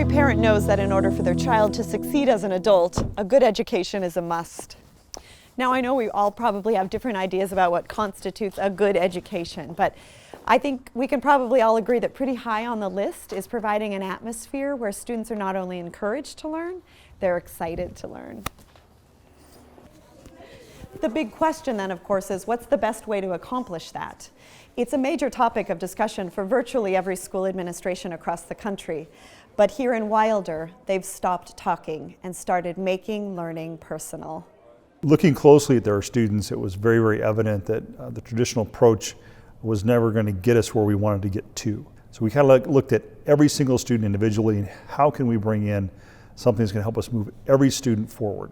parent knows that in order for their child to succeed as an adult, a good education is a must. Now, I know we all probably have different ideas about what constitutes a good education, but I think we can probably all agree that pretty high on the list is providing an atmosphere where students are not only encouraged to learn, they're excited to learn. The big question then, of course, is what's the best way to accomplish that? It's a major topic of discussion for virtually every school administration across the country. But here in Wilder, they've stopped talking and started making learning personal. Looking closely at their students, it was very, very evident that the traditional approach was never going to get us where we wanted to get to. So we kind of looked at every single student individually and how can we bring in something that's going to help us move every student forward.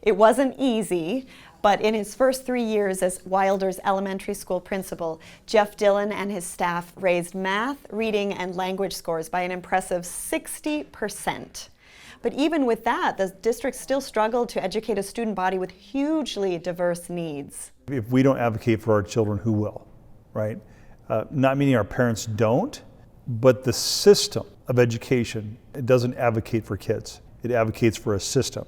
It wasn't easy, but in his first 3 years as Wilder's elementary school principal, Jeff Dillon and his staff raised math, reading, and language scores by an impressive 60%. But even with that, the district still struggled to educate a student body with hugely diverse needs. If we don't advocate for our children, who will, right? Not meaning our parents don't, but the system of education, it doesn't advocate for kids. It advocates for a system.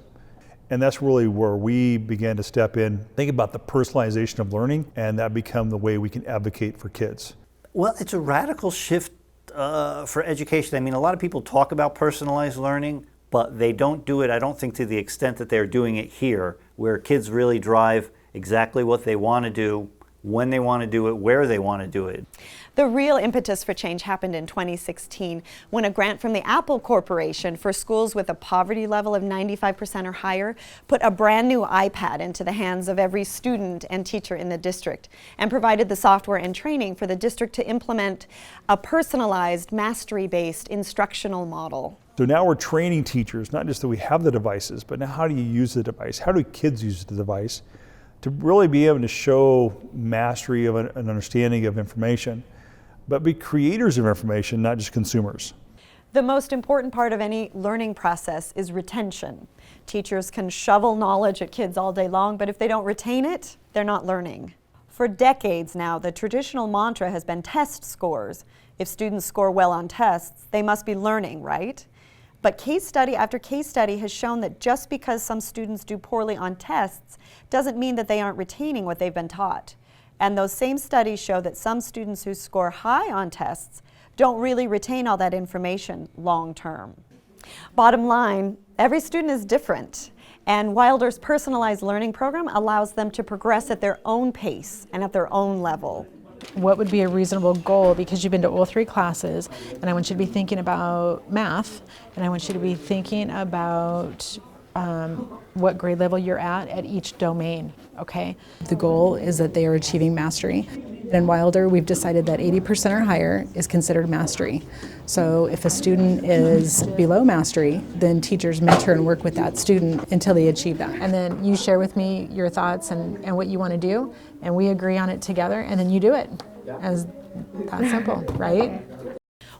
And that's really where we began to step in, think about the personalization of learning, and that become the way we can advocate for kids. Well, it's a radical shift for education. I mean, a lot of people talk about personalized learning, but they don't do it, I don't think, to the extent that they're doing it here, where kids really drive exactly what they want to do, when they want to do it, where they want to do it. The real impetus for change happened in 2016 when a grant from the Apple Corporation for schools with a poverty level of 95% or higher put a brand new iPad into the hands of every student and teacher in the district and provided the software and training for the district to implement a personalized, mastery-based instructional model. So now we're training teachers, not just that we have the devices, but now how do you use the device? How do kids use the device to really be able to show mastery of an understanding of information, but be creators of information, not just consumers. The most important part of any learning process is retention. Teachers can shovel knowledge at kids all day long, but if they don't retain it, they're not learning. For decades now, the traditional mantra has been test scores. If students score well on tests, they must be learning, right? But case study after case study has shown that just because some students do poorly on tests doesn't mean that they aren't retaining what they've been taught. And those same studies show that some students who score high on tests don't really retain all that information long term. Bottom line, every student is different, and Wilder's personalized learning program allows them to progress at their own pace and at their own level. What would be a reasonable goal? Because you've been to all 3 classes, and I want you to be thinking about math, and I want you to be thinking about what grade level you're at each domain, okay? The goal is that they are achieving mastery. In Wilder, we've decided that 80% or higher is considered mastery. So if a student is below mastery, then teachers mentor and work with that student until they achieve that. And then you share with me your thoughts and what you want to do, and we agree on it together, and then you do it. As that simple, right?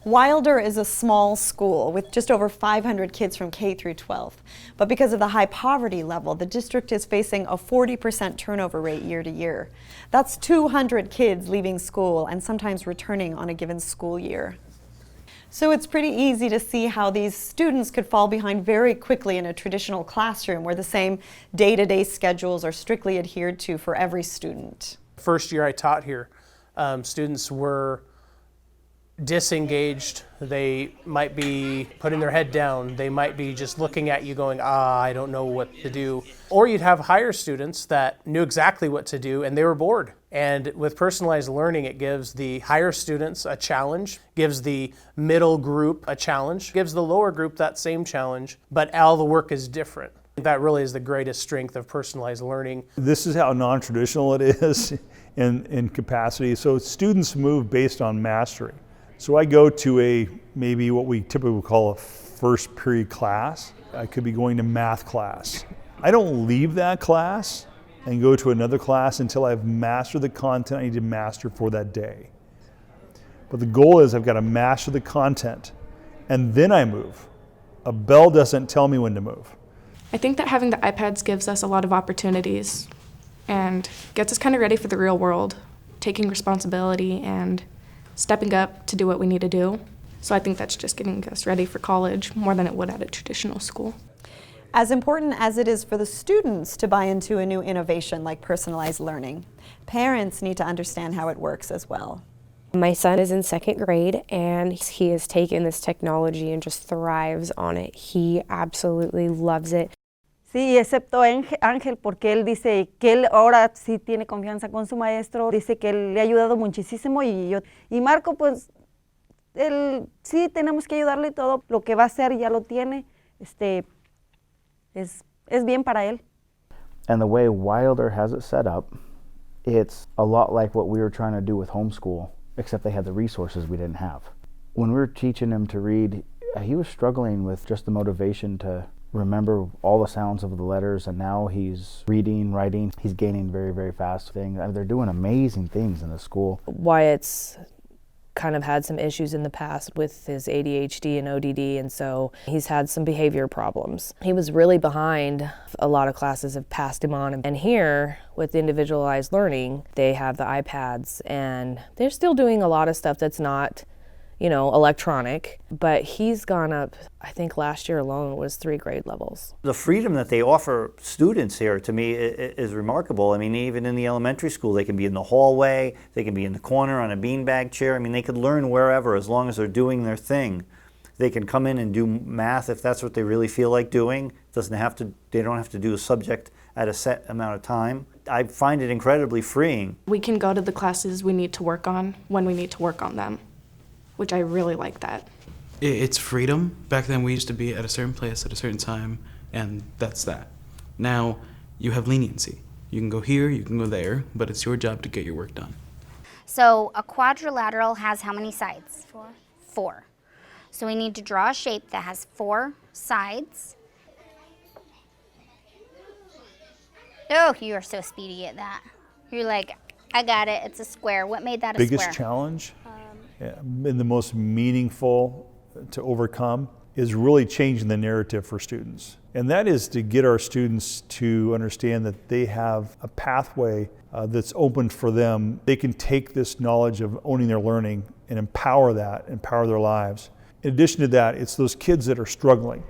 Wilder is a small school with just over 500 kids from K through 12. But because of the high poverty level, the district is facing a 40% turnover rate year to year. That's 200 kids leaving school and sometimes returning on a given school year. So it's pretty easy to see how these students could fall behind very quickly in a traditional classroom where the same day-to-day schedules are strictly adhered to for every student. First year I taught here, students were disengaged. They might be putting their head down. They might be just looking at you going, I don't know what to do. Or you'd have higher students that knew exactly what to do and they were bored. And with personalized learning, it gives the higher students a challenge, gives the middle group a challenge, gives the lower group that same challenge, but all the work is different. That really is the greatest strength of personalized learning. This is how non-traditional it is in capacity. So students move based on mastery. So I go to maybe what we typically would call a first period class. I could be going to math class. I don't leave that class and go to another class until I've mastered the content I need to master for that day. But the goal is I've got to master the content and then I move. A bell doesn't tell me when to move. I think that having the iPads gives us a lot of opportunities and gets us kind of ready for the real world, taking responsibility and stepping up to do what we need to do. So I think that's just getting us ready for college more than it would at a traditional school. As important as it is for the students to buy into a new innovation like personalized learning, parents need to understand how it works as well. My son is in second grade and he has taken this technology and just thrives on it. He absolutely loves it. Sí, excepto Ángel, porque él dice que él ahora sí tiene confianza con su maestro, dice que él le ha ayudado muchísimo y Marco, pues, él sí tenemos que ayudarle y todo, lo que va a hacer ya lo tiene, es bien para él. And the way Wilder has it set up, it's a lot like what we were trying to do with homeschool, except they had the resources we didn't have. When we were teaching him to read, he was struggling with just the motivation to remember all the sounds of the letters, and now he's reading, writing, he's gaining very, very fast things. I mean, they're doing amazing things in the school. Wyatt's kind of had some issues in the past with his ADHD and ODD, and so he's had some behavior problems. He was really behind. A lot of classes have passed him on, and here with individualized learning, they have the iPads, and they're still doing a lot of stuff that's not, electronic, but he's gone up, I think last year alone was 3 grade levels. The freedom that they offer students here, to me, is remarkable. I mean, even in the elementary school, they can be in the hallway, they can be in the corner on a beanbag chair. I mean, they could learn wherever as long as they're doing their thing. They can come in and do math if that's what they really feel like doing. They don't have to do a subject at a set amount of time. I find it incredibly freeing. We can go to the classes we need to work on when we need to work on them, which I really like that. It's freedom. Back then we used to be at a certain place at a certain time, and that's that. Now you have leniency. You can go here, you can go there, but it's your job to get your work done. So a quadrilateral has how many sides? 4. 4. So we need to draw a shape that has 4 sides. Oh, you are so speedy at that. You're like, I got it, it's a square. What made that a Biggest square? challenge and the most meaningful to overcome is really changing the narrative for students. And that is to get our students to understand that they have a pathway that's opened for them. They can take this knowledge of owning their learning and empower their lives. In addition to that, it's those kids that are struggling,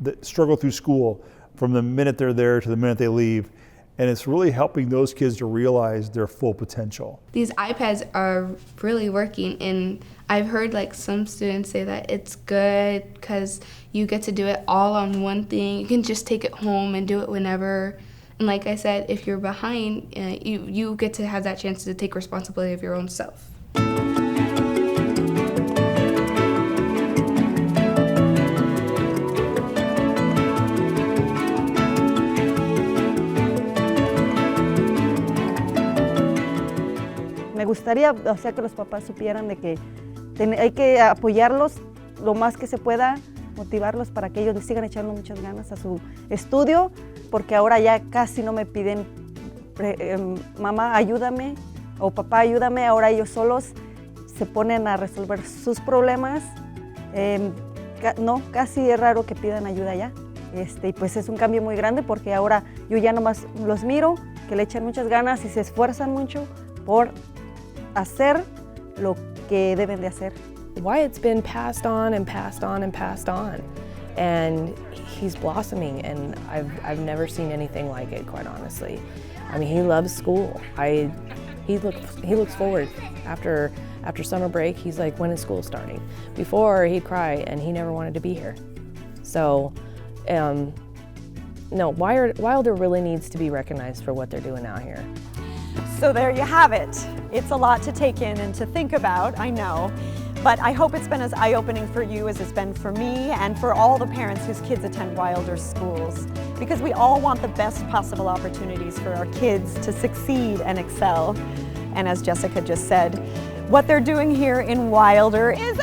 that struggle through school from the minute they're there to the minute they leave. And it's really helping those kids to realize their full potential. These iPads are really working, and I've heard some students say that it's good because you get to do it all on one thing. You can just take it home and do it whenever. And like I said, if you're behind, you get to have that chance to take responsibility of your own self. Me gustaría, que los papás supieran de que hay que apoyarlos lo más que se pueda, motivarlos para que ellos sigan echando muchas ganas a su estudio, porque ahora ya casi no me piden, mamá, ayúdame, o papá, ayúdame. Ahora ellos solos se ponen a resolver sus problemas. No, casi es raro que pidan ayuda ya. Y pues es un cambio muy grande, porque ahora yo ya nomás los miro, que le echan muchas ganas y se esfuerzan mucho por hacer lo que deben de hacer. Wyatt's been passed on and passed on and passed on, and he's blossoming, and I've never seen anything like it, quite honestly. I mean, he loves school. He looks forward after summer break. He's like, when is school starting? Before he'd cry and he never wanted to be here. So no, Wilder really needs to be recognized for what they're doing out here. So there you have it. It's a lot to take in and to think about, I know. But I hope it's been as eye-opening for you as it's been for me and for all the parents whose kids attend Wilder schools. Because we all want the best possible opportunities for our kids to succeed and excel. And as Jessica just said, what they're doing here in Wilder is